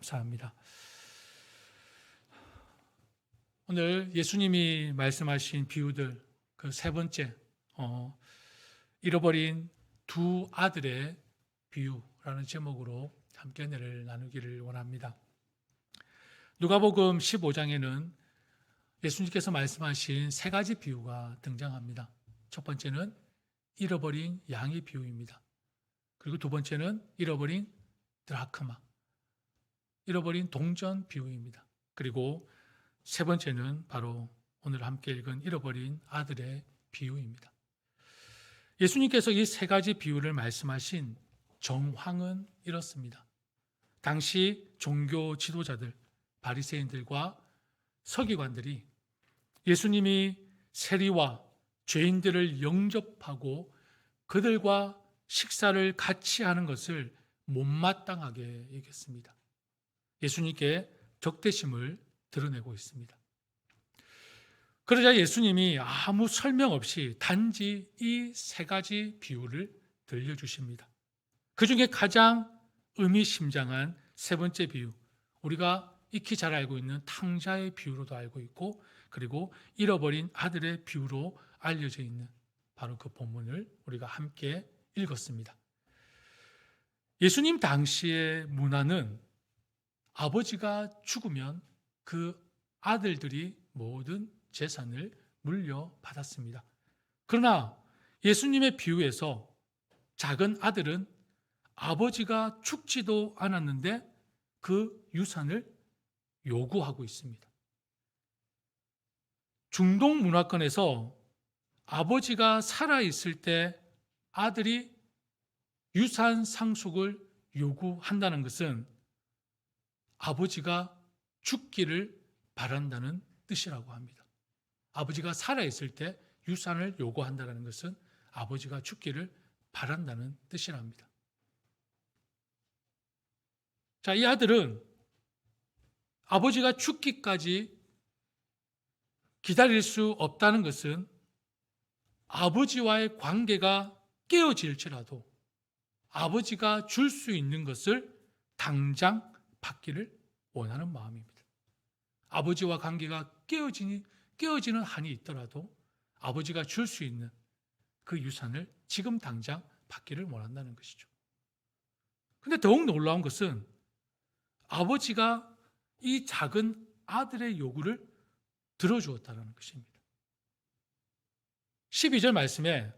감사합니다. 오늘 예수님이 말씀하신 비유들 그 세 번째 잃어버린 두 아들의 비유라는 제목으로 함께 은혜를 나누기를 원합니다. 누가복음 15장에는 예수님께서 말씀하신 세 가지 비유가 등장합니다. 첫 번째는 잃어버린 양의 비유입니다. 그리고 두 번째는 잃어버린 드라크마, 잃어버린 동전 비유입니다. 그리고 세 번째는 바로 오늘 함께 읽은 잃어버린 아들의 비유입니다. 예수님께서 이 세 가지 비유를 말씀하신 정황은 이렇습니다. 당시 종교 지도자들, 바리새인들과 서기관들이 예수님이 세리와 죄인들을 영접하고 그들과 식사를 같이 하는 것을 못마땅하게 여겼습니다. 예수님께 적대심을 드러내고 있습니다. 그러자 예수님이 아무 설명 없이 단지 이 세 가지 비유를 들려주십니다. 그 중에 가장 의미심장한 세 번째 비유, 우리가 익히 잘 알고 있는 탕자의 비유로도 알고 있고, 그리고 잃어버린 아들의 비유로 알려져 있는 바로 그 본문을 우리가 함께 읽었습니다. 예수님 당시의 문화는 아버지가 죽으면 그 아들들이 모든 재산을 물려받았습니다. 그러나 예수님의 비유에서 작은 아들은 아버지가 죽지도 않았는데 그 유산을 요구하고 있습니다. 중동 문화권에서 아버지가 살아있을 때 아들이 유산 상속을 요구한다는 것은 아버지가 죽기를 바란다는 뜻이라고 합니다. 아버지가 살아있을 때 유산을 요구한다는 것은 아버지가 죽기를 바란다는 뜻이랍니다. 자, 이 아들은 아버지가 죽기까지 기다릴 수 없다는 것은 아버지와의 관계가 깨어질지라도 아버지가 줄 수 있는 것을 당장 받기를 원하는 마음입니다. 아버지와 관계가 깨어지는 한이 있더라도 아버지가 줄 수 있는 그 유산을 지금 당장 받기를 원한다는 것이죠. 그런데 더욱 놀라운 것은 아버지가 이 작은 아들의 요구를 들어주었다는 것입니다. 12절 말씀에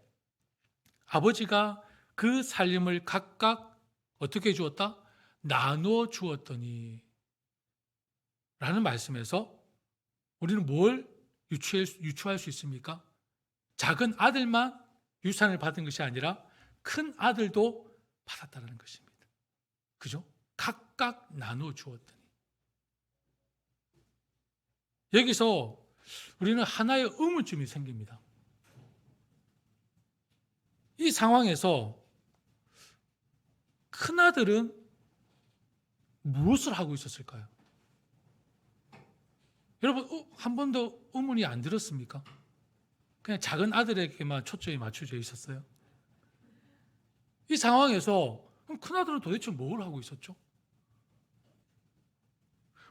아버지가 그 살림을 각각 어떻게 주었다? 나누어 주었더니 라는 말씀에서 우리는 뭘 유추할 수 있습니까? 작은 아들만 유산을 받은 것이 아니라 큰 아들도 받았다는 것입니다. 그죠? 각각 나누어 주었더니. 여기서 우리는 하나의 의문점이 생깁니다. 이 상황에서 큰아들은 무엇을 하고 있었을까요? 여러분, 한 번도 의문이 안 들었습니까? 그냥 작은 아들에게만 초점이 맞춰져 있었어요. 이 상황에서 그럼 큰아들은 도대체 뭘 하고 있었죠?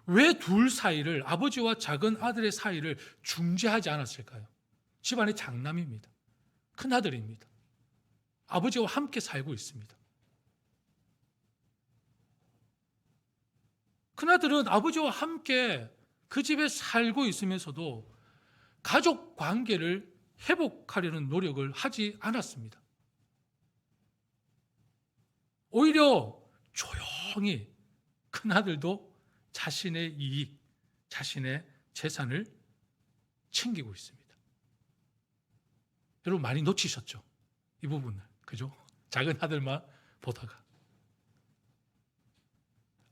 왜 둘 사이를, 아버지와 작은 아들의 사이를 중재하지 않았을까요? 집안의 장남입니다. 큰아들입니다. 아버지와 함께 살고 있습니다. 큰아들은 아버지와 함께 그 집에 살고 있으면서도 가족 관계를 회복하려는 노력을 하지 않았습니다. 오히려 조용히 큰아들도 자신의 이익, 자신의 재산을 챙기고 있습니다. 여러분 많이 놓치셨죠? 이 부분을. 그죠? 작은 아들만 보다가.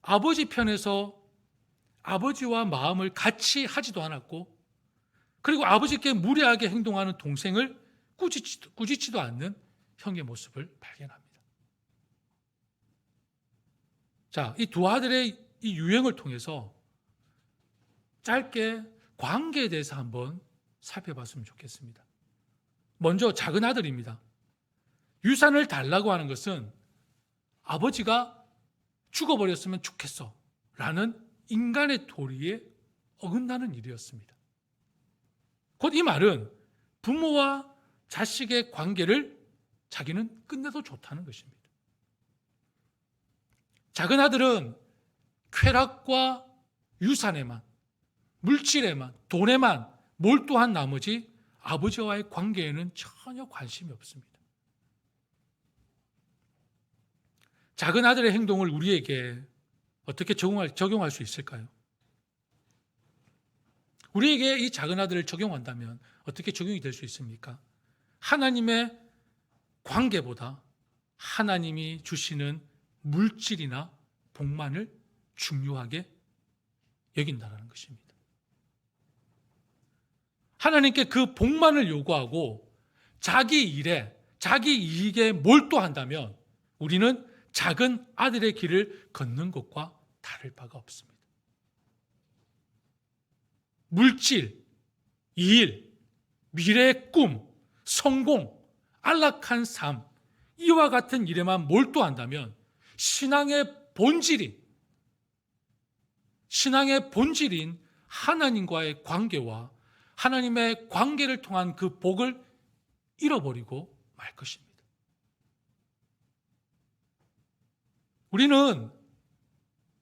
아버지 편에서 아버지와 마음을 같이 하지도 않았고, 그리고 아버지께 무례하게 행동하는 동생을 꾸짖지도 않는 형의 모습을 발견합니다. 자, 이 두 아들의 이 유행을 통해서 짧게 관계에 대해서 한번 살펴봤으면 좋겠습니다. 먼저 작은 아들입니다. 유산을 달라고 하는 것은 아버지가 죽어버렸으면 좋겠어 라는 인간의 도리에 어긋나는 일이었습니다. 곧 이 말은 부모와 자식의 관계를 자기는 끝내도 좋다는 것입니다. 작은 아들은 쾌락과 유산에만, 물질에만, 돈에만 몰두한 나머지 아버지와의 관계에는 전혀 관심이 없습니다. 작은 아들의 행동을 우리에게 어떻게 적용할 수 있을까요? 우리에게 이 작은 아들을 적용한다면 어떻게 적용이 될 수 있습니까? 하나님의 관계보다 하나님이 주시는 물질이나 복만을 중요하게 여긴다는 것입니다. 하나님께 그 복만을 요구하고 자기 일에, 자기 이익에 몰두한다면 우리는 작은 아들의 길을 걷는 것과 다를 바가 없습니다. 물질, 일, 미래의 꿈, 성공, 안락한 삶, 이와 같은 일에만 몰두한다면 신앙의 본질인 하나님과의 관계와 하나님의 관계를 통한 그 복을 잃어버리고 말 것입니다. 우리는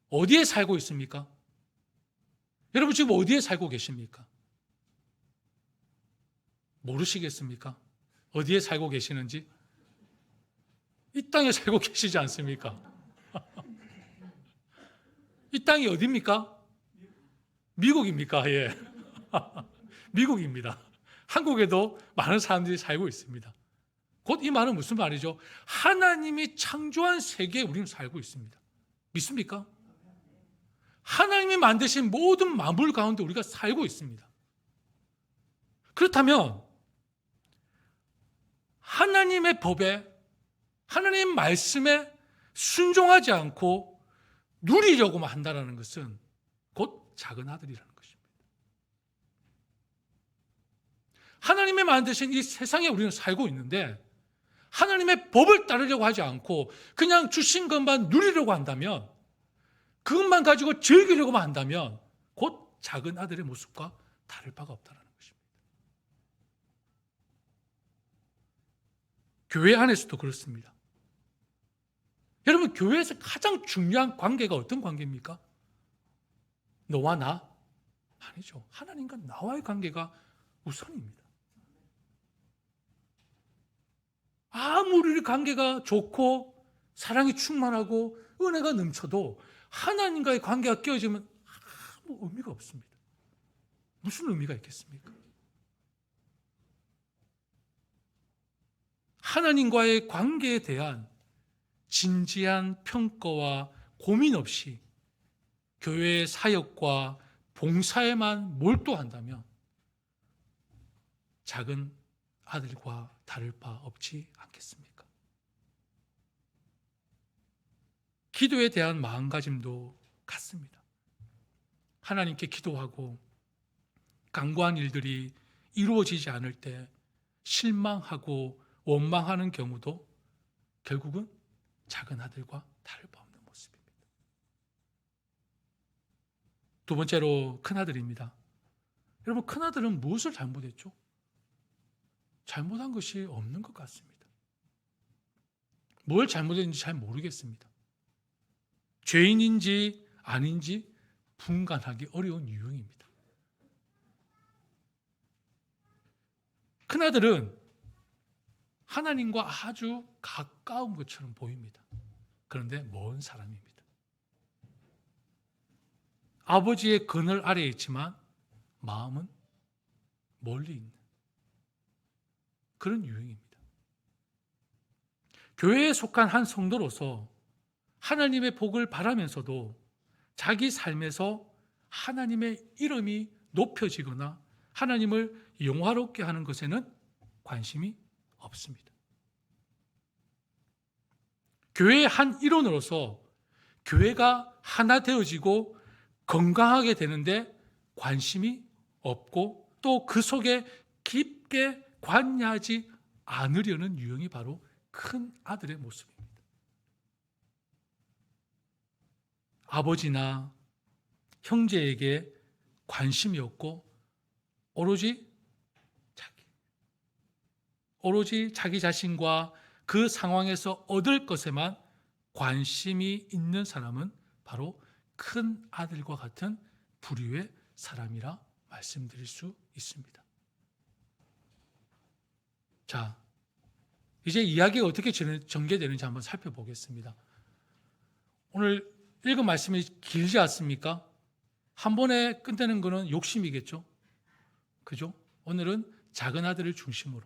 어디에 살고 있습니까? 여러분 지금 어디에 살고 계십니까? 모르시겠습니까? 어디에 살고 계시는지? 이 땅에 살고 계시지 않습니까? 이 땅이 어디입니까? 미국입니까? 예. 미국입니다. 한국에도 많은 사람들이 살고 있습니다. 곧 이 말은 무슨 말이죠? 하나님이 창조한 세계에 우리는 살고 있습니다. 믿습니까? 하나님이 만드신 모든 만물 가운데 우리가 살고 있습니다. 그렇다면 하나님의 법에, 하나님의 말씀에 순종하지 않고 누리려고만 한다는 것은 곧 작은 아들이라는 것입니다. 하나님이 만드신 이 세상에 우리는 살고 있는데 하나님의 법을 따르려고 하지 않고 그냥 주신 것만 누리려고 한다면, 그것만 가지고 즐기려고만 한다면 곧 작은 아들의 모습과 다를 바가 없다는 것입니다. 교회 안에서도 그렇습니다. 여러분, 교회에서 가장 중요한 관계가 어떤 관계입니까? 너와 나? 아니죠. 하나님과 나와의 관계가 우선입니다. 아무리 우리 관계가 좋고 사랑이 충만하고 은혜가 넘쳐도 하나님과의 관계가 깨어지면 아무 의미가 없습니다. 무슨 의미가 있겠습니까? 하나님과의 관계에 대한 진지한 평가와 고민 없이 교회의 사역과 봉사에만 몰두한다면 작은 아들과 다를 바 없지 않겠습니까? 기도에 대한 마음가짐도 같습니다. 하나님께 기도하고 간구한 일들이 이루어지지 않을 때 실망하고 원망하는 경우도 결국은 작은 아들과 다를 바 없는 모습입니다. 두 번째로 큰아들입니다. 여러분, 큰아들은 무엇을 잘못했죠? 잘못한 것이 없는 것 같습니다. 뭘 잘못했는지 잘 모르겠습니다. 죄인인지 아닌지 분간하기 어려운 유형입니다. 큰아들은 하나님과 아주 가까운 것처럼 보입니다. 그런데 먼 사람입니다. 아버지의 그늘 아래에 있지만 마음은 멀리 있는 그런 유형입니다. 교회에 속한 한 성도로서 하나님의 복을 바라면서도 자기 삶에서 하나님의 이름이 높여지거나 하나님을 영화롭게 하는 것에는 관심이 없습니다. 교회의 한 일원으로서 교회가 하나 되어지고 건강하게 되는데 관심이 없고 또 그 속에 깊게 관여하지 않으려는 유형이 바로 큰 아들의 모습입니다. 아버지나 형제에게 관심이 없고 오로지 자기 자신과 그 상황에서 얻을 것에만 관심이 있는 사람은 바로 큰 아들과 같은 부류의 사람이라 말씀드릴 수 있습니다. 자, 이제 이야기가 어떻게 전개되는지 한번 살펴보겠습니다. 오늘 읽은 말씀이 길지 않습니까? 한 번에 끝내는 것은 욕심이겠죠. 그죠? 오늘은 작은 아들을 중심으로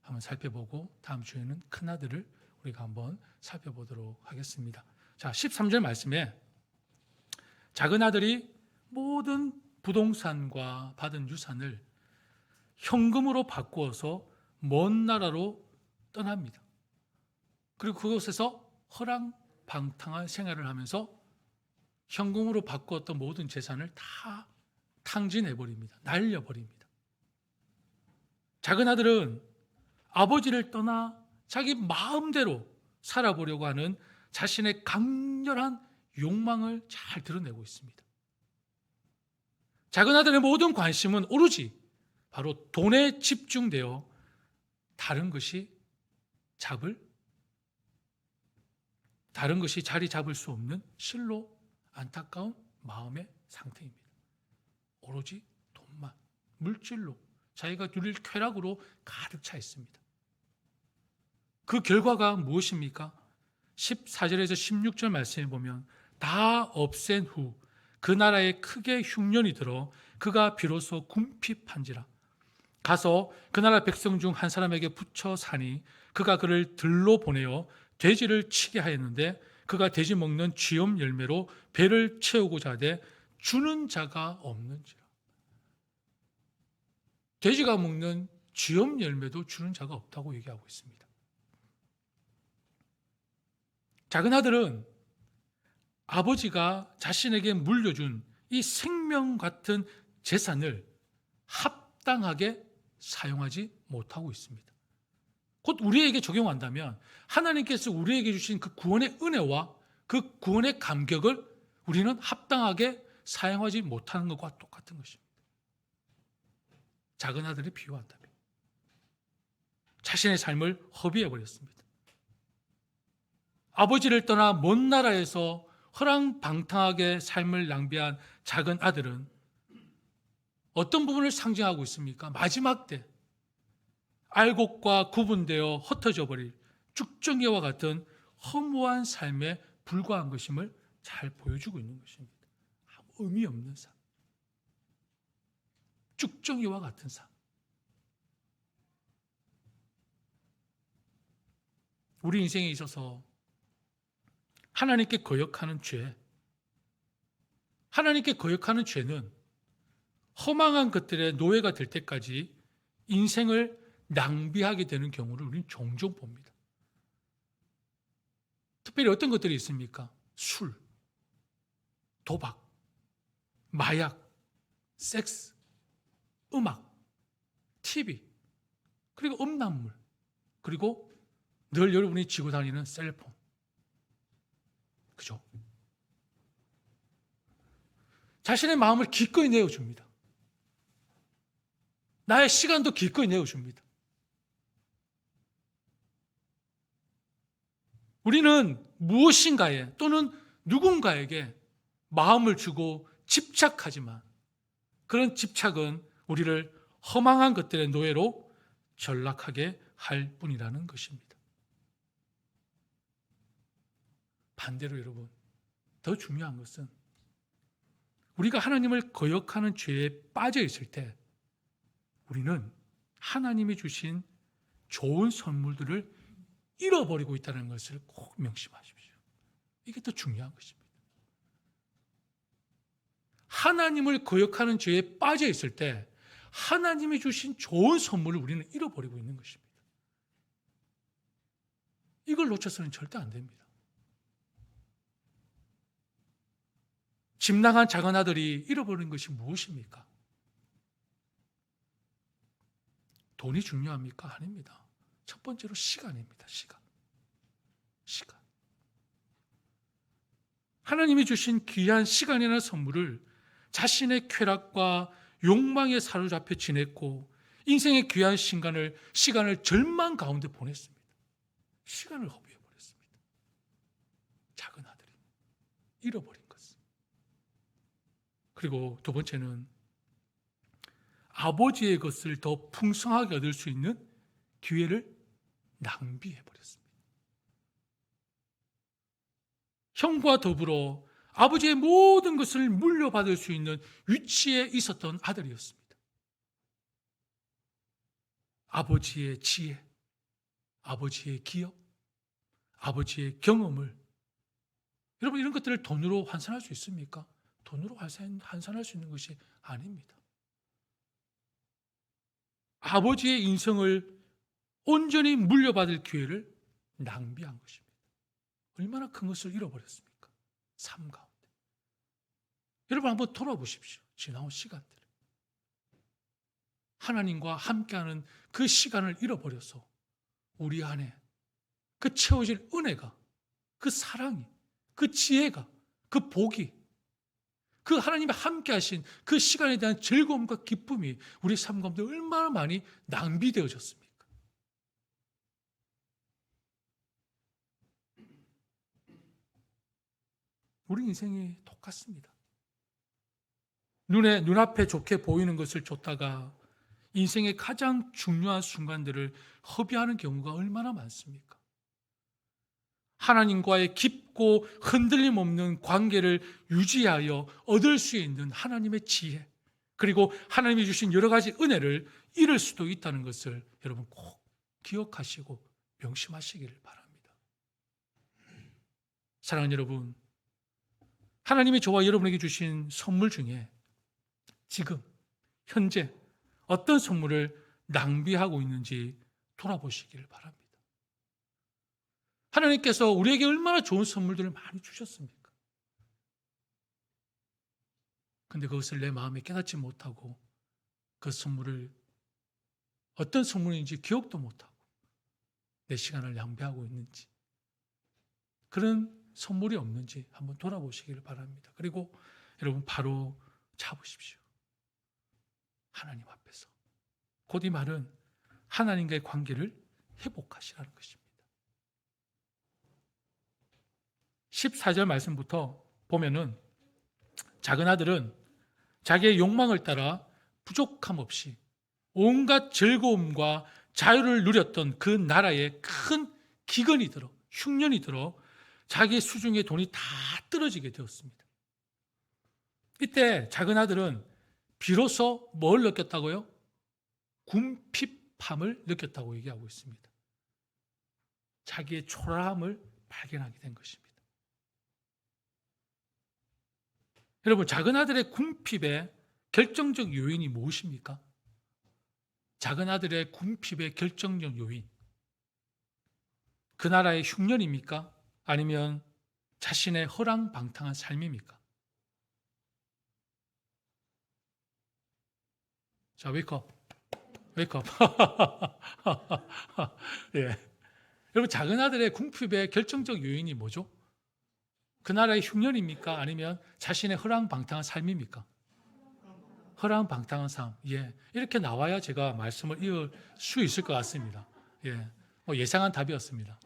한번 살펴보고 다음 주에는 큰 아들을 우리가 한번 살펴보도록 하겠습니다. 자, 13절 말씀에 작은 아들이 모든 부동산과 받은 유산을 현금으로 바꾸어서 먼 나라로 떠납니다. 그리고 그곳에서 허랑방탕한 생활을 하면서 현금으로 바꾸었던 모든 재산을 다 탕진해버립니다. 날려버립니다. 작은 아들은 아버지를 떠나 자기 마음대로 살아보려고 하는 자신의 강렬한 욕망을 잘 드러내고 있습니다. 작은 아들의 모든 관심은 오로지 바로 돈에 집중되어 다른 것이 자리 잡을 수 없는 실로 안타까운 마음의 상태입니다. 오로지 돈만, 물질로, 자기가 누릴 쾌락으로 가득 차 있습니다. 그 결과가 무엇입니까? 14절에서 16절 말씀에 보면 다 없앤 후 그 나라에 크게 흉년이 들어 그가 비로소 궁핍한지라. 가서 그 나라 백성 중 한 사람에게 붙여 사니 그가 그를 들로 보내어 돼지를 치게 하였는데 그가 돼지 먹는 쥐염 열매로 배를 채우고자 하되 주는 자가 없는지라. 돼지가 먹는 쥐염 열매도 주는 자가 없다고 얘기하고 있습니다. 작은 아들은 아버지가 자신에게 물려준 이 생명 같은 재산을 합당하게 사용하지 못하고 있습니다. 곧 우리에게 적용한다면 하나님께서 우리에게 주신 그 구원의 은혜와 그 구원의 감격을 우리는 합당하게 사용하지 못하는 것과 똑같은 것입니다. 작은 아들이 비유한다면 자신의 삶을 허비해버렸습니다. 아버지를 떠나 먼 나라에서 허랑방탕하게 삶을 낭비한 작은 아들은 어떤 부분을 상징하고 있습니까? 마지막 때 알곡과 구분되어 흩어져 버릴 쭉정이와 같은 허무한 삶에 불과한 것임을 잘 보여주고 있는 것입니다. 아무 의미 없는 삶, 쭉정이와 같은 삶. 우리 인생에 있어서 하나님께 거역하는 죄, 하나님께 거역하는 죄는 허망한 것들의 노예가 될 때까지 인생을 낭비하게 되는 경우를 우리는 종종 봅니다. 특별히 어떤 것들이 있습니까? 술, 도박, 마약, 섹스, 음악, TV, 그리고 음란물, 그리고 늘 여러분이 쥐고 다니는 셀폰. 그죠? 자신의 마음을 기꺼이 내어줍니다. 나의 시간도 기꺼이 내어줍니다. 우리는 무엇인가에 또는 누군가에게 마음을 주고 집착하지만 그런 집착은 우리를 허망한 것들의 노예로 전락하게 할 뿐이라는 것입니다. 반대로 여러분, 더 중요한 것은 우리가 하나님을 거역하는 죄에 빠져 있을 때 우리는 하나님이 주신 좋은 선물들을 잃어버리고 있다는 것을 꼭 명심하십시오. 이게 더 중요한 것입니다. 하나님을 거역하는 죄에 빠져 있을 때 하나님이 주신 좋은 선물을 우리는 잃어버리고 있는 것입니다. 이걸 놓쳐서는 절대 안 됩니다. 집 나간 작은 아들이 잃어버린 것이 무엇입니까? 돈이 중요합니까? 아닙니다. 첫 번째로 시간입니다. 시간. 하나님이 주신 귀한 시간이나 선물을 자신의 쾌락과 욕망에 사로잡혀 지냈고 인생의 귀한 시간을 절망 가운데 보냈습니다. 시간을 허비해 버렸습니다. 작은 아들이 잃어버린 것을. 그리고 두 번째는 아버지의 것을 더 풍성하게 얻을 수 있는 기회를 낭비해 버렸습니다. 형과 더불어 아버지의 모든 것을 물려받을 수 있는 위치에 있었던 아들이었습니다. 아버지의 지혜, 아버지의 기업, 아버지의 경험을, 여러분 이런 것들을 돈으로 환산할 수 있습니까? 돈으로 환산할 수 있는 것이 아닙니다. 아버지의 인생을 온전히 물려받을 기회를 낭비한 것입니다. 얼마나 큰 것을 잃어버렸습니까? 삶 가운데. 여러분 한번 돌아보십시오. 지나온 시간들. 하나님과 함께하는 그 시간을 잃어버려서 우리 안에 그 채워질 은혜가, 그 사랑이, 그 지혜가, 그 복이, 그 하나님이 함께하신 그 시간에 대한 즐거움과 기쁨이 우리 삶 가운데 얼마나 많이 낭비되어졌습니까? 우리 인생이 똑같습니다. 눈앞에 좋게 보이는 것을 줬다가 인생의 가장 중요한 순간들을 허비하는 경우가 얼마나 많습니까? 하나님과의 깊고 흔들림 없는 관계를 유지하여 얻을 수 있는 하나님의 지혜, 그리고 하나님이 주신 여러 가지 은혜를 잃을 수도 있다는 것을 여러분 꼭 기억하시고 명심하시기를 바랍니다. 사랑하는 여러분, 하나님이 저와 여러분에게 주신 선물 중에 지금 현재 어떤 선물을 낭비하고 있는지 돌아보시기를 바랍니다. 하나님께서 우리에게 얼마나 좋은 선물들을 많이 주셨습니까? 근데 그것을 내 마음에 깨닫지 못하고 그 선물을 어떤 선물인지 기억도 못하고 내 시간을 낭비하고 있는지, 그런 선물이 없는지 한번 돌아보시기를 바랍니다. 그리고 여러분 바로 잡으십시오. 하나님 앞에서. 곧 이 말은 하나님과의 관계를 회복하시라는 것입니다. 14절 말씀부터 보면은 작은 아들은 자기의 욕망을 따라 부족함 없이 온갖 즐거움과 자유를 누렸던 그 나라에 큰 기근이 들어, 흉년이 들어 자기 수중에 돈이 다 떨어지게 되었습니다. 이때 작은 아들은 비로소 뭘 느꼈다고요? 궁핍함을 느꼈다고 얘기하고 있습니다. 자기의 초라함을 발견하게 된 것입니다. 여러분, 작은 아들의 궁핍의 결정적 요인이 무엇입니까? 작은 아들의 궁핍의 결정적 요인, 그 나라의 흉년입니까? 아니면 자신의 허랑방탕한 삶입니까? 자, 웨이크업. 예. 여러분, 작은 아들의 궁핍의 결정적 요인이 뭐죠? 그 나라의 흉년입니까? 아니면 자신의 허랑방탕한 삶입니까? 허랑방탕한 삶. 예. 이렇게 나와야 제가 말씀을 이을 수 있을 것 같습니다. 예. 예상한 답이었습니다.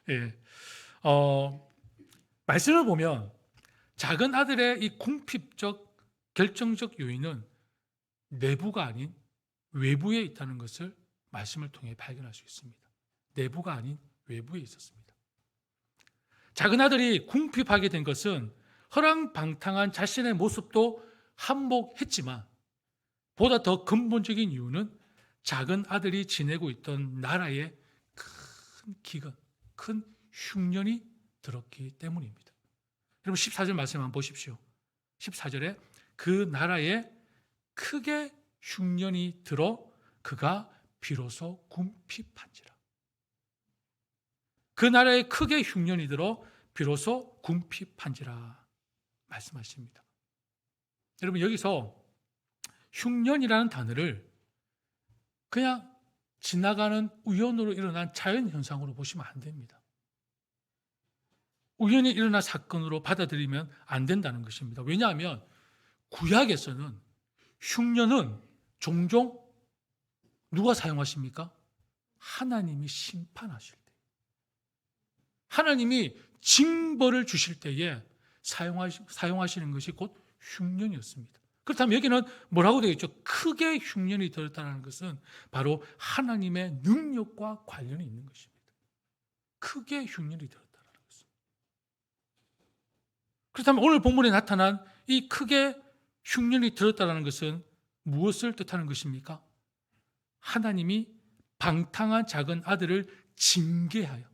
예. 말씀을 보면 작은 아들의 이 궁핍적 결정적 요인은 내부가 아닌 외부에 있다는 것을 말씀을 통해 발견할 수 있습니다. 내부가 아닌 외부에 있었습니다. 작은 아들이 궁핍하게 된 것은 허랑방탕한 자신의 모습도 한몫했지만 보다 더 근본적인 이유는 작은 아들이 지내고 있던 나라에 큰 기근, 큰 흉년이 들었기 때문입니다. 여러분 14절 말씀 한번 보십시오. 14절에 그 나라에 크게 흉년이 들어 그가 비로소 궁핍한지라. 그 나라에 크게 흉년이 들어 비로소 궁핍한지라 말씀하십니다. 여러분 여기서 흉년이라는 단어를 그냥 지나가는 우연으로 일어난 자연현상으로 보시면 안 됩니다. 우연히 일어난 사건으로 받아들이면 안 된다는 것입니다. 왜냐하면 구약에서는 흉년은 종종 누가 사용하십니까? 하나님이 심판하실 때, 하나님이 징벌을 주실 때에 사용하시는 것이 곧 흉년이었습니다. 그렇다면 여기는 뭐라고 되어 있죠? 크게 흉년이 들었다는 것은 바로 하나님의 능력과 관련이 있는 것입니다. 크게 흉년이 들었다는 것은. 그렇다면 오늘 본문에 나타난 이 크게 흉년이 들었다는 것은 무엇을 뜻하는 것입니까? 하나님이 방탕한 작은 아들을 징계하여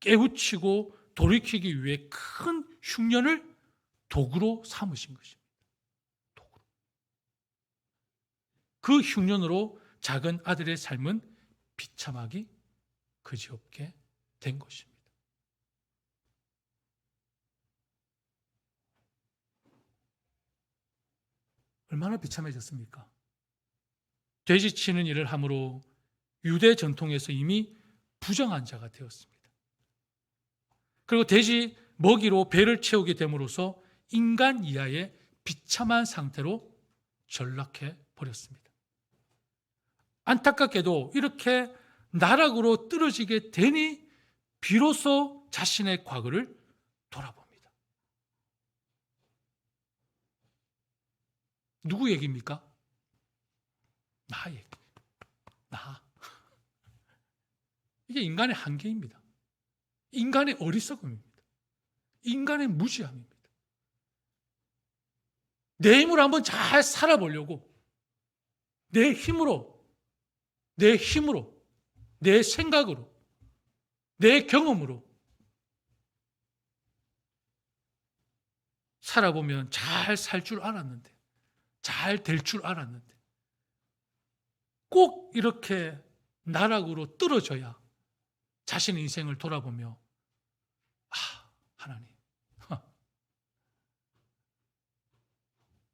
깨우치고 돌이키기 위해 큰 흉년을 도구로 삼으신 것입니다. 도구로. 그 흉년으로 작은 아들의 삶은 비참하기 그지없게 된 것입니다. 얼마나 비참해졌습니까? 돼지 치는 일을 함으로 유대 전통에서 이미 부정한 자가 되었습니다. 그리고 돼지 먹이로 배를 채우게 됨으로써 인간 이하의 비참한 상태로 전락해 버렸습니다. 안타깝게도 이렇게 나락으로 떨어지게 되니 비로소 자신의 과거를 돌아봅니다. 누구 얘기입니까? 나 얘기. 나. 이게 인간의 한계입니다. 인간의 어리석음입니다. 인간의 무지함입니다. 내 힘으로 한번 잘 살아보려고 내 힘으로, 내 생각으로, 내 경험으로 살아보면 잘 살 줄 알았는데, 잘 될 줄 알았는데 꼭 이렇게 나락으로 떨어져야 자신의 인생을 돌아보며 하나님,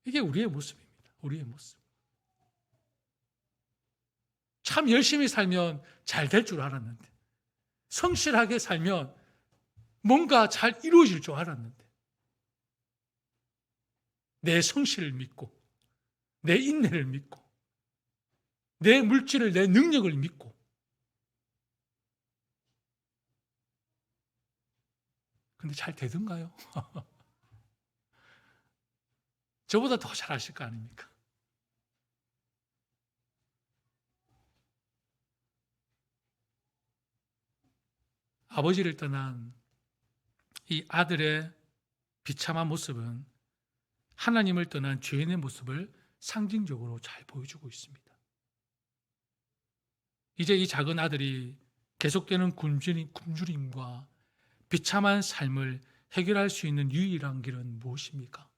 이게 우리의 모습입니다. 우리의 모습. 참 열심히 살면 잘 될 줄 알았는데, 성실하게 살면 뭔가 잘 이루어질 줄 알았는데, 내 성실을 믿고, 내 인내를 믿고, 내 물질을, 내 능력을 믿고, 근데 잘 되던가요? 저보다 더 잘하실 거 아닙니까? 아버지를 떠난 이 아들의 비참한 모습은 하나님을 떠난 죄인의 모습을 상징적으로 잘 보여주고 있습니다. 이제 이 작은 아들이 계속되는 굶주림과 비참한 삶을 해결할 수 있는 유일한 길은 무엇입니까?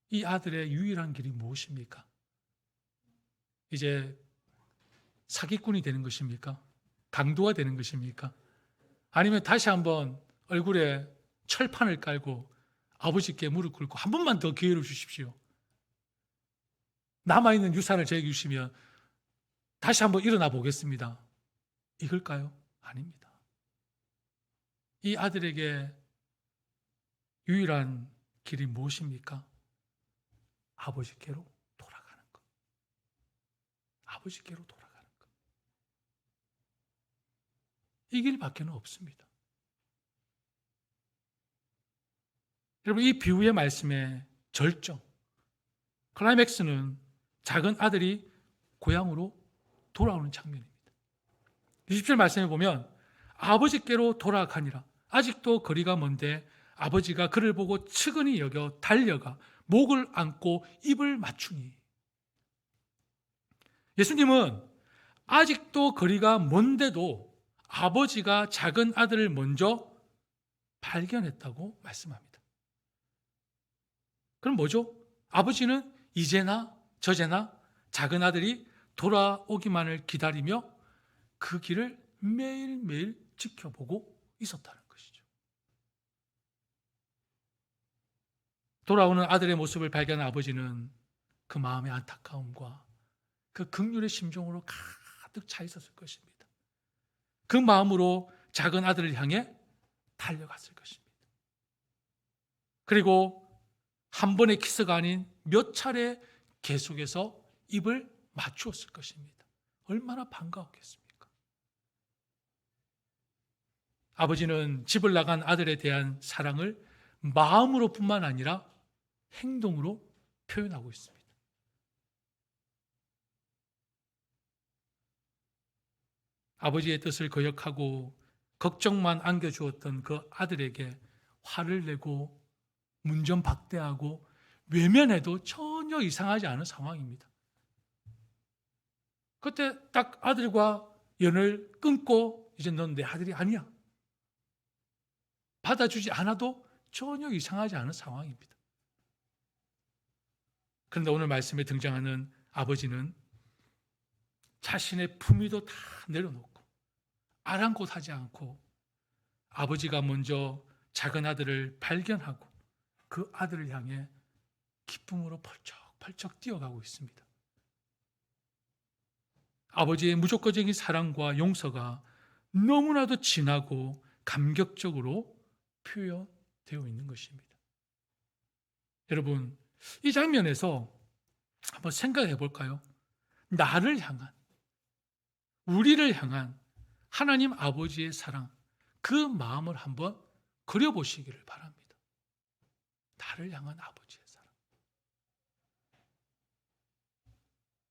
이 아들의 유일한 길이 무엇입니까? 이제 사기꾼이 되는 것입니까? 강도가 되는 것입니까? 아니면 다시 한번 얼굴에 철판을 깔고 아버지께 무릎 꿇고 한 번만 더 기회를 주십시오. 남아있는 유산을 저에게 주시면 다시 한번 일어나 보겠습니다. 이걸까요? 아닙니다. 이 아들에게 유일한 길이 무엇입니까? 아버지께로 돌아가는 것. 아버지께로 돌아가는 것. 이 길밖에는 없습니다. 여러분, 이 비유의 말씀의 절정, 클라이맥스는 작은 아들이 고향으로 돌아오는 장면입니다. 20절 말씀에 보면 아버지께로 돌아가니라. 아직도 거리가 먼데 아버지가 그를 보고 측은히 여겨 달려가 목을 안고 입을 맞추니. 예수님은 아직도 거리가 먼데도 아버지가 작은 아들을 먼저 발견했다고 말씀합니다. 그럼 뭐죠? 아버지는 이제나 저제나 작은 아들이 돌아오기만을 기다리며 그 길을 매일매일 지켜보고 있었다는 것이죠. 돌아오는 아들의 모습을 발견한 아버지는 그 마음의 안타까움과 그 긍휼의 심정으로 가득 차 있었을 것입니다. 그 마음으로 작은 아들을 향해 달려갔을 것입니다. 그리고 한 번의 키스가 아닌 몇 차례 계속해서 입을 맞추었을 것입니다. 얼마나 반가웠겠습니까? 아버지는 집을 나간 아들에 대한 사랑을 마음으로뿐만 아니라 행동으로 표현하고 있습니다. 아버지의 뜻을 거역하고 걱정만 안겨주었던 그 아들에게 화를 내고 문전박대하고 외면해도 전혀 이상하지 않은 상황입니다. 그때 딱 아들과 연을 끊고 이제 넌 내 아들이 아니야. 받아주지 않아도 전혀 이상하지 않은 상황입니다. 그런데 오늘 말씀에 등장하는 아버지는 자신의 품위도 다 내려놓고 아랑곳하지 않고 아버지가 먼저 작은 아들을 발견하고 그 아들을 향해 기쁨으로 펄쩍펄쩍 뛰어가고 있습니다. 아버지의 무조건적인 사랑과 용서가 너무나도 진하고 감격적으로 표현되어 있는 것입니다. 여러분, 이 장면에서 한번 생각해 볼까요? 나를 향한, 우리를 향한 하나님 아버지의 사랑, 그 마음을 한번 그려보시기를 바랍니다. 나를 향한 아버지의 사랑.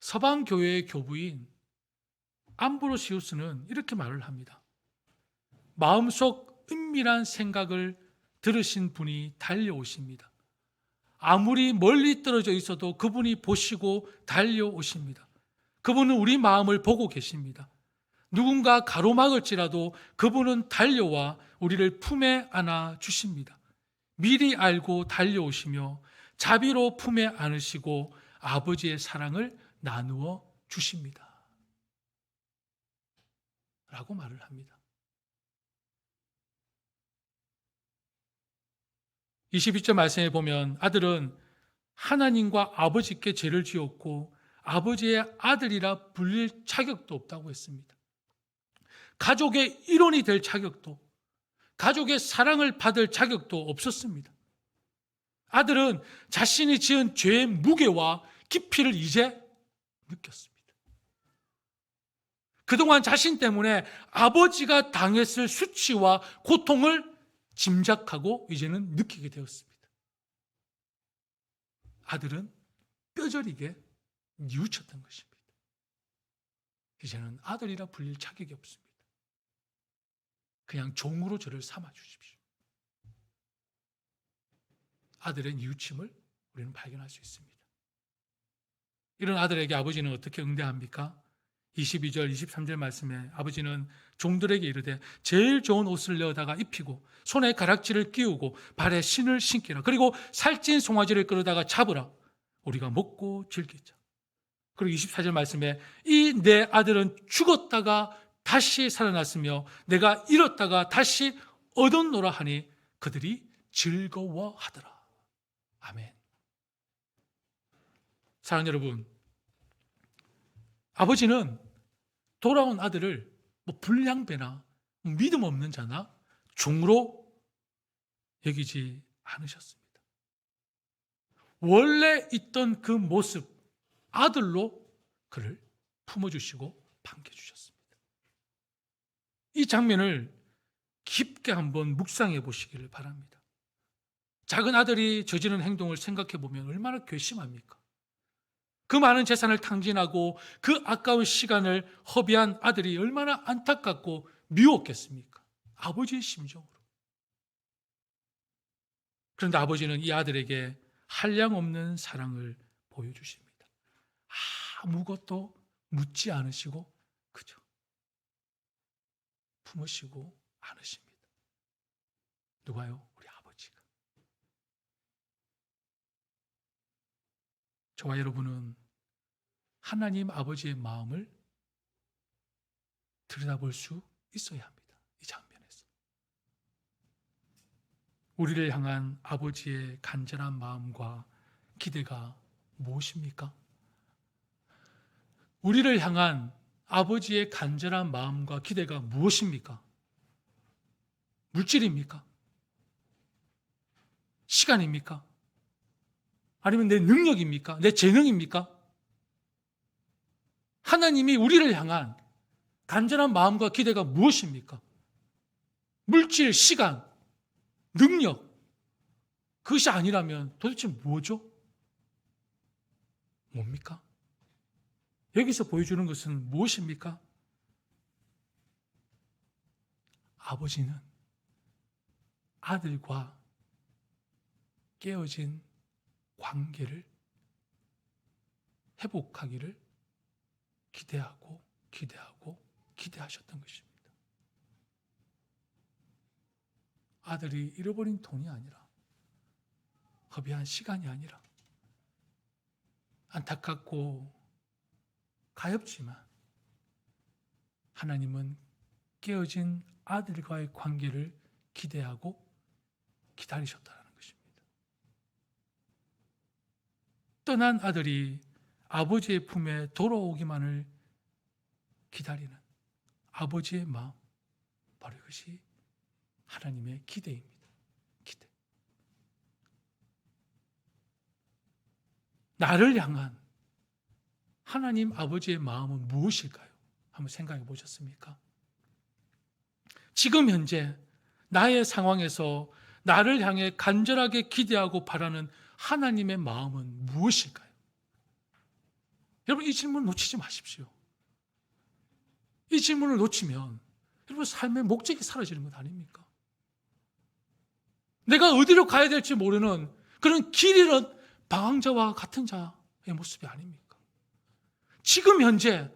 서방교회의 교부인 암브로시우스는 이렇게 말을 합니다. 마음속 은밀한 생각을 들으신 분이 달려오십니다. 아무리 멀리 떨어져 있어도 그분이 보시고 달려오십니다. 그분은 우리 마음을 보고 계십니다. 누군가 가로막을지라도 그분은 달려와 우리를 품에 안아 주십니다. 미리 알고 달려오시며 자비로 품에 안으시고 아버지의 사랑을 나누어 주십니다. 라고 말을 합니다. 22절 말씀에 보면 아들은 하나님과 아버지께 죄를 지었고 아버지의 아들이라 불릴 자격도 없다고 했습니다. 가족의 일원이 될 자격도, 가족의 사랑을 받을 자격도 없었습니다. 아들은 자신이 지은 죄의 무게와 깊이를 이제 느꼈습니다. 그동안 자신 때문에 아버지가 당했을 수치와 고통을 짐작하고 이제는 느끼게 되었습니다. 아들은 뼈저리게 뉘우쳤던 것입니다. 이제는 아들이라 불릴 자격이 없습니다. 그냥 종으로 저를 삼아 주십시오. 아들의 뉘우침을 우리는 발견할 수 있습니다. 이런 아들에게 아버지는 어떻게 응대합니까? 22절, 23절 말씀에 아버지는 종들에게 이르되 제일 좋은 옷을 내어다가 입히고 손에 가락지를 끼우고 발에 신을 신기라. 그리고 살찐 송아지를 끌어다가 잡으라. 우리가 먹고 즐기자. 그리고 24절 말씀에 이 내 아들은 죽었다가 다시 살아났으며 내가 잃었다가 다시 얻었노라 하니 그들이 즐거워하더라. 아멘. 사랑하는 여러분, 아버지는 돌아온 아들을 불량배나 믿음 없는 자나 종으로 여기지 않으셨습니다. 원래 있던 그 모습, 아들로 그를 품어주시고 반겨주셨습니다. 이 장면을 깊게 한번 묵상해 보시기를 바랍니다. 작은 아들이 저지른 행동을 생각해 보면 얼마나 괘씸합니까? 그 많은 재산을 탕진하고 그 아까운 시간을 허비한 아들이 얼마나 안타깝고 미웠겠습니까? 아버지의 심정으로. 그런데 아버지는 이 아들에게 한량없는 사랑을 보여주십니다. 아무것도 묻지 않으시고 그저 품으시고 안으십니다. 누가요? 우리 아버지가. 저와 여러분은 하나님 아버지의 마음을 들여다볼 수 있어야 합니다. 이 장면에서. 우리를 향한 아버지의 간절한 마음과 기대가 무엇입니까? 우리를 향한 아버지의 간절한 마음과 기대가 무엇입니까? 물질입니까? 시간입니까? 아니면 내 능력입니까? 내 재능입니까? 하나님이 우리를 향한 간절한 마음과 기대가 무엇입니까? 물질, 시간, 능력, 그것이 아니라면 도대체 뭐죠? 뭡니까? 여기서 보여주는 것은 무엇입니까? 아버지는 아들과 깨어진 관계를 회복하기를 기대하셨던 것입니다. 아들이 잃어버린 돈이 아니라, 허비한 시간이 아니라, 안타깝고 가엾지만 하나님은 깨어진 아들과의 관계를 기대하고 기다리셨다는 것입니다. 떠난 아들이 아버지의 품에 돌아오기만을 기다리는 아버지의 마음, 바로 이것이 하나님의 기대입니다. 기대. 나를 향한 하나님 아버지의 마음은 무엇일까요? 한번 생각해 보셨습니까? 지금 현재 나의 상황에서 나를 향해 간절하게 기대하고 바라는 하나님의 마음은 무엇일까요? 여러분, 이 질문 놓치지 마십시오. 이 질문을 놓치면 여러분 삶의 목적이 사라지는 것 아닙니까? 내가 어디로 가야 될지 모르는 그런 길 잃은 방황자와 같은 자의 모습이 아닙니까? 지금 현재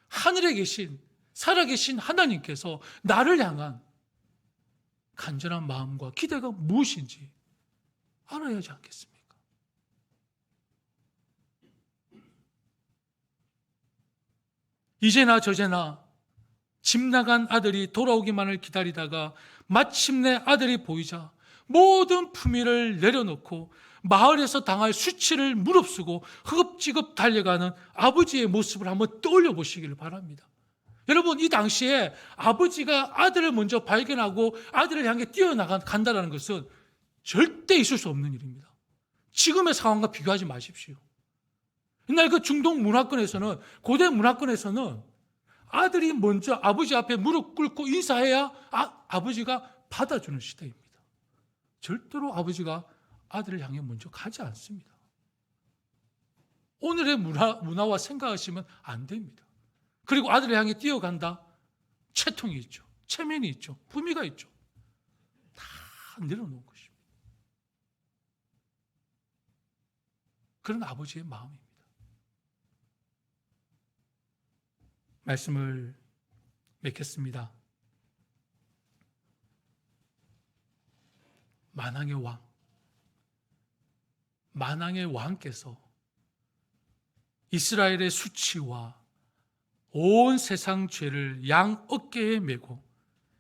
하늘에 계신 살아계신 하나님께서 나를 향한 간절한 마음과 기대가 무엇인지 알아야 하지 않겠습니까? 이제나 저제나 집 나간 아들이 돌아오기만을 기다리다가 마침내 아들이 보이자 모든 품위를 내려놓고 마을에서 당할 수치를 무릅쓰고 허겁지겁 달려가는 아버지의 모습을 한번 떠올려 보시기를 바랍니다. 여러분, 이 당시에 아버지가 아들을 먼저 발견하고 아들을 향해 뛰어나간다는 것은 절대 있을 수 없는 일입니다. 지금의 상황과 비교하지 마십시오. 옛날 그 중동 문화권에서는, 고대 문화권에서는 아들이 먼저 아버지 앞에 무릎 꿇고 인사해야 아버지가 받아주는 시대입니다. 절대로 아버지가 아들을 향해 먼저 가지 않습니다. 오늘의 문화와 생각하시면 안 됩니다. 그리고 아들을 향해 뛰어간다? 채통이 있죠. 체면이 있죠. 품위가 있죠. 다 내려놓은 것입니다. 그런 아버지의 마음입니다. 말씀을 맺겠습니다. 만왕의 왕께서 이스라엘의 수치와 온 세상 죄를 양 어깨에 메고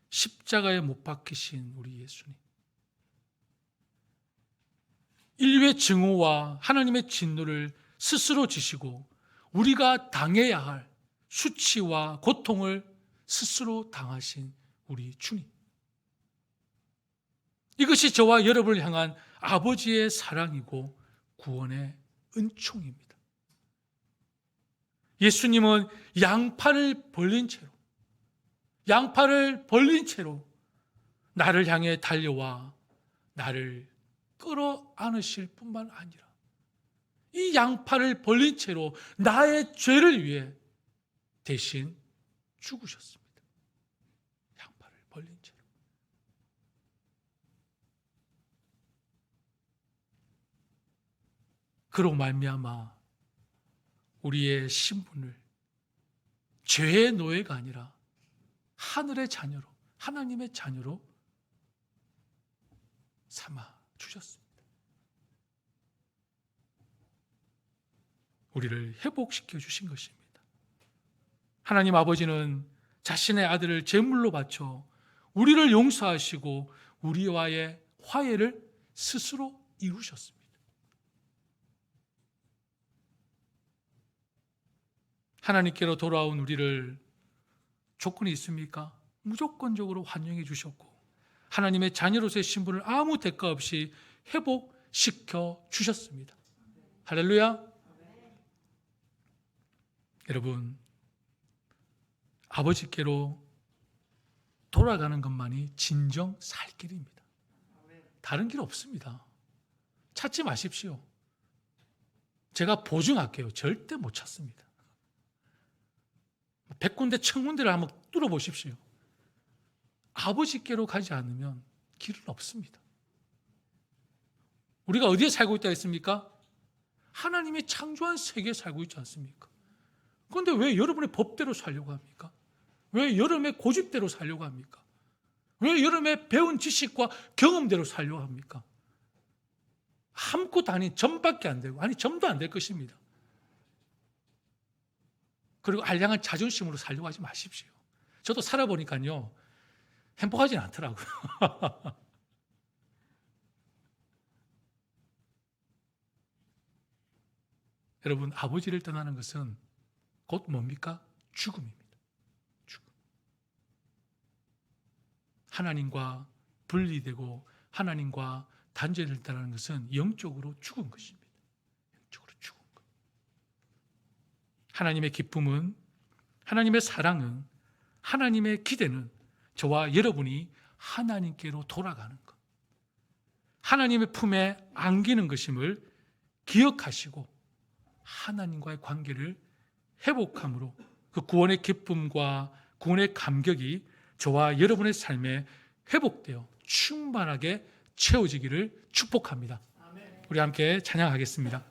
십자가에 못 박히신 우리 예수님, 인류의 증오와 하나님의 진노를 스스로 지시고 우리가 당해야 할 수치와 고통을 스스로 당하신 우리 주님, 이것이 저와 여러분을 향한 아버지의 사랑이고 구원의 은총입니다. 예수님은 양팔을 벌린 채로 나를 향해 달려와 나를 끌어안으실 뿐만 아니라 이 양팔을 벌린 채로 나의 죄를 위해 대신 죽으셨습니다. 양팔을 벌린 채로. 그로 말미암아 우리의 신분을 죄의 노예가 아니라 하늘의 자녀로, 하나님의 자녀로 삼아 주셨습니다. 우리를 회복시켜 주신 것입니다. 하나님 아버지는 자신의 아들을 제물로 바쳐 우리를 용서하시고 우리와의 화해를 스스로 이루셨습니다. 하나님께로 돌아온 우리를 조건이 있습니까? 무조건적으로 환영해 주셨고 하나님의 자녀로서의 신분을 아무 대가 없이 회복시켜 주셨습니다. 할렐루야. 여러분, 아버지께로 돌아가는 것만이 진정 살 길입니다. 다른 길 없습니다. 찾지 마십시오. 제가 보증할게요. 절대 못 찾습니다. 100군데 1000군데를 한번 뚫어보십시오. 아버지께로 가지 않으면 길은 없습니다. 우리가 어디에 살고 있다 했습니까? 하나님이 창조한 세계에 살고 있지 않습니까? 그런데 왜 여러분의 법대로 살려고 합니까? 왜 여러분의 고집대로 살려고 합니까? 왜 여러분의 배운 지식과 경험대로 살려고 합니까? 아무것도 아닌 점밖에 안 되고, 아니 점도 안 될 것입니다. 그리고 알량한 자존심으로 살려고 하지 마십시오. 저도 살아보니까요, 행복하진 않더라고요. 여러분, 아버지를 떠나는 것은 곧 뭡니까? 죽음입니다. 죽음. 하나님과 분리되고 하나님과 단절을 떠나는 것은 영적으로 죽은 것입니다. 영적으로 죽은 것. 하나님의 기쁨은, 하나님의 사랑은, 하나님의 기대는 저와 여러분이 하나님께로 돌아가는 것, 하나님의 품에 안기는 것임을 기억하시고 하나님과의 관계를 회복함으로 그 구원의 기쁨과 구원의 감격이 저와 여러분의 삶에 회복되어 충만하게 채워지기를 축복합니다. 우리 함께 찬양하겠습니다.